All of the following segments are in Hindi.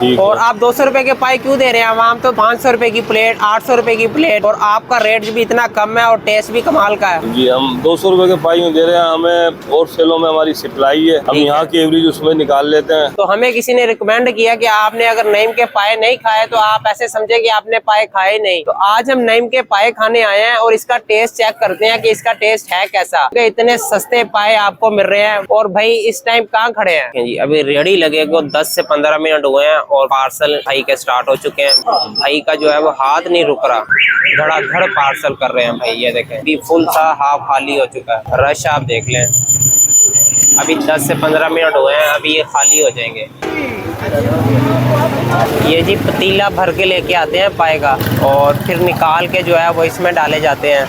और आप 200 रुपए के पाए क्यों दे रहे हैं? आम तो 500 रुपए की प्लेट, 800 रुपए की प्लेट, और आपका रेट भी इतना कम है और टेस्ट भी कमाल का है। जी हम 200 रुपए के पाई दे रहे हैं, हमें और सेलों में हमारी सप्लाई है, हम यहाँ की एवरेज उसमें निकाल लेते हैं। तो हमें किसी ने रिकमेंड किया कि आपने अगर नईम के पाए नहीं खाए तो आप ऐसे समझे कि आपने पाए खाए नहीं। तो आज हम नईम के पाए खाने आए हैं और इसका टेस्ट चेक करते हैं कि इसका टेस्ट है कैसा। इतने सस्ते पाए आपको मिल रहे हैं। और भाई इस टाइम कहाँ खड़े हैं जी? अभी रेडी लगे को 10 से 15 मिनट हुए हैं और पार्सल भाई के स्टार्ट हो चुके हैं। भाई का जो है वो हाथ नहीं रुक रहा, धड़ाधड़ पार्सल कर रहे हैं भाई। ये देखें अभी फुल सा हाफ खाली हो चुका है। रश आप देख लें, अभी 10 से 15 मिनट हुए हैं, अभी ये खाली हो जाएंगे। ये जी पतीला भर के लेके आते हैं पाए का और फिर निकाल के जो है वो इसमें डाले जाते हैं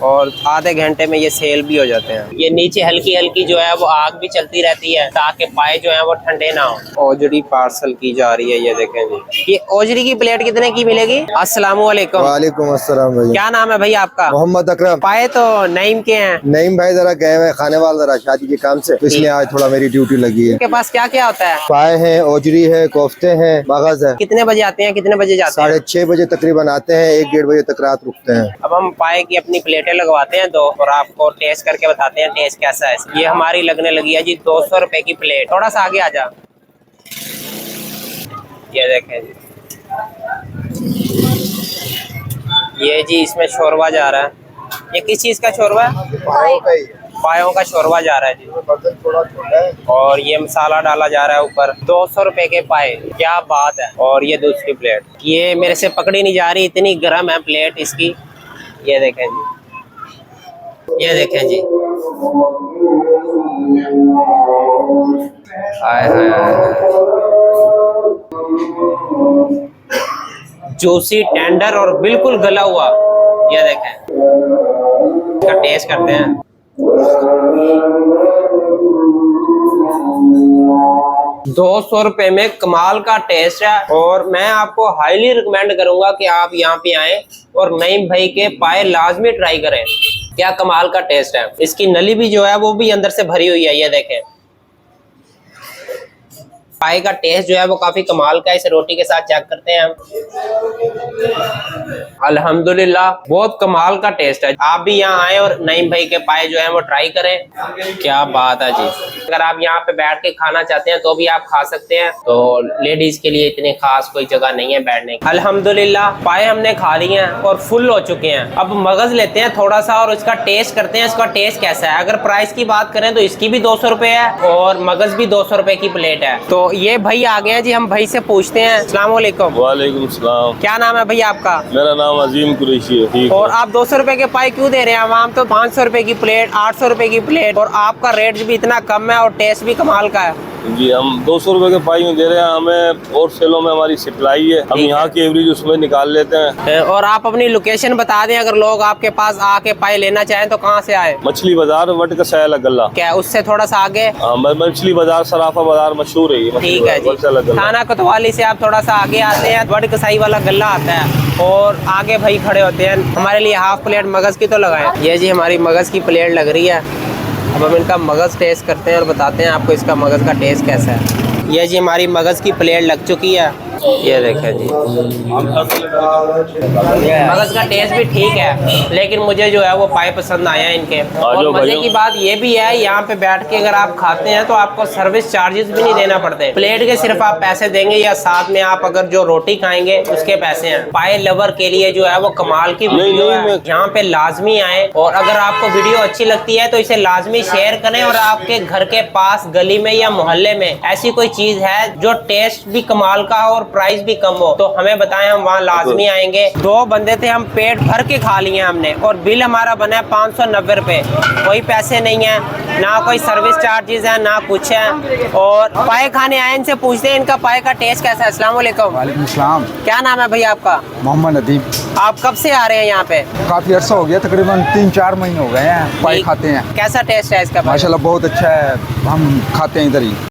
और आधे घंटे में ये सेल भी हो जाते हैं। ये नीचे हल्की हल्की जो है वो आग भी चलती रहती है ताकि पाए जो है वो ठंडे ना हो। ओजरी पार्सल की जा रही है, ये देखें जी। ये ओजरी की प्लेट कितने की मिलेगी? अस्सलाम वालेकुम। वालेकुम अस्सलाम भाई। क्या नाम है भाई आपका? मोहम्मद अकरम। पाए तो नईम के हैं। नईम भाई जरा गए हुए खाने वाला जरा शादी के काम से, तो इसलिए आज थोड़ा मेरी ड्यूटी लगी है। आपके पास क्या क्या होता है? पाए हैं, ओजरी है, कोफ्ते हैं, मगज है। कितने बजे आते हैं, कितने बजे जाते हैं? 6:30 बजे तकरीबन आते हैं, 1-1:30 बजे तक रात रुकते हैं। अब हम पाए की अपनी प्लेटें लगवाते हैं दो और आपको टेस्ट करके बताते हैं टेस्ट कैसा है। ये हमारी लगने लगी है जी 200 रुपए की प्लेट। थोड़ा सा आगे आ जा। ये देखें जी, ये जी इसमें शोरबा जा रहा है। ये किस चीज का शोरबा है? पायों का शोरबा जा रहा है जी। बर्तन थोड़ा छोटा है और ये मसाला डाला जा रहा है ऊपर। 200 रुपए के पाए, क्या बात है। और ये दूसरी प्लेट, ये मेरे से पकड़ी नहीं जा रही, इतनी गर्म है प्लेट इसकी। ये देखें जी, ये देखें जी, हाय हाय, जूसी, टेंडर और बिल्कुल गला हुआ। ये देखें, इसका टेस्ट करते हैं। ₹200 में कमाल का टेस्ट है और मैं आपको हाईली रिकमेंड करूंगा कि आप यहाँ पे आएं और नईम भाई के पाए लाजमी ट्राई करें। क्या कमाल का टेस्ट है। इसकी नली भी जो है वो भी अंदर से भरी हुई है। ये देखें, पाए का टेस्ट जो है वो काफी कमाल का है। इसे रोटी के साथ चेक करते हैं हम। अल्हम्दुलिल्लाह बहुत कमाल का टेस्ट है। आप भी यहाँ आए और नईम भाई के पाए जो है वो ट्राई करें। क्या बात है जी। अगर आप यहाँ पे बैठ के खाना चाहते हैं तो भी आप खा सकते हैं। तो लेडीज के लिए इतनी खास कोई जगह नहीं है बैठने की। अल्हम्दुलिल्लाह पाए हमने खा लिए हैं और फुल हो चुके हैं। अब मगज लेते हैं थोड़ा सा और इसका टेस्ट करते हैं, इसका टेस्ट कैसा है। अगर प्राइस की बात करें तो इसकी भी 200 रुपए है और मगज भी 200 रुपए की प्लेट है। तो ये भाई आ गए हैं जी, हम भाई से पूछते हैं। अस्सलाम वालेकुम। वालेकुम सलाम। क्या नाम है भाई आपका? मेरा नाम अजीम कुरैशी है। ठीक और आप 200 रुपए के पाए क्यों दे रहे हैं? आम तो 500 रुपए की प्लेट, 800 रुपए की प्लेट, और आपका रेट भी इतना कम है और टेस्ट भी कमाल का है। जी हम 200 रुपए के पाई दे रहे हैं, हमें और सेलों में हमारी सप्लाई है, हम यहाँ की एवरेज उसमें निकाल लेते हैं। और आप अपनी लोकेशन बता दें, अगर लोग आपके पास आके पाए लेना चाहें तो कहाँ से आए? मछली बाजार वट का सैल गला। क्या उससे थोड़ा सा आगे? मछली बाजार सराफा बाजार मशहूर है ये। ठीक है जी। थाना कोतवाली से आप थोड़ा सा आगे आते हैं, वट कसाई वाला गला आता है और आगे भाई खड़े होते हैं। हमारे लिए हाफ प्लेट मगज की तो लगाएं। ये जी हमारी मगज की प्लेट लग रही है। अब हम इनका मगज टेस्ट करते हैं और बताते हैं आपको इसका मगज का टेस्ट कैसा है। ये जी हमारी मगज की प्लेट लग चुकी है। ये देखें जी, मगज का टेस्ट भी ठीक है, लेकिन मुझे जो है वो पाए पसंद आए हैं इनके। और मजे की बात ये भी है, यहाँ पे बैठ के अगर आप खाते हैं तो आपको सर्विस चार्जेस भी नहीं देना पड़ते। प्लेट के सिर्फ आप पैसे देंगे या साथ में आप अगर जो रोटी खाएंगे उसके पैसे हैं। पाए लवर के लिए जो है वो कमाल की वीडियो है। यहाँ पे लाजमी आए और अगर आपको वीडियो अच्छी लगती है तो इसे लाजमी शेयर करें। और आपके घर के पास गली में या मोहल्ले में ऐसी कोई चीज है जो टेस्ट भी कमाल का हो और प्राइस भी कम हो तो हमें बताएं, हम वहाँ लाजमी आएंगे। 2 बंदे थे, हम पेट भर के खा लिए हमने और बिल हमारा बना है 590 रुपए। कोई पैसे नहीं है, ना कोई सर्विस चार्जेस है, ना कुछ है। और पाए खाने आए, इनसे पूछते हैं इनका पाए का टेस्ट कैसा है। अस्सलाम वालेकुम। वालेकुम सलाम। क्या नाम है भैया आपका? मोहम्मद अदीब। आप कब से आ रहे हैं यहाँ पे? काफी अर्सा हो गया, तकरीबन 3-4 महीने हो गए हैं पाए खाते हैं। कैसा टेस्ट है इसका? माशाल्लाह बहुत अच्छा है, हम खाते हैं इधर ही।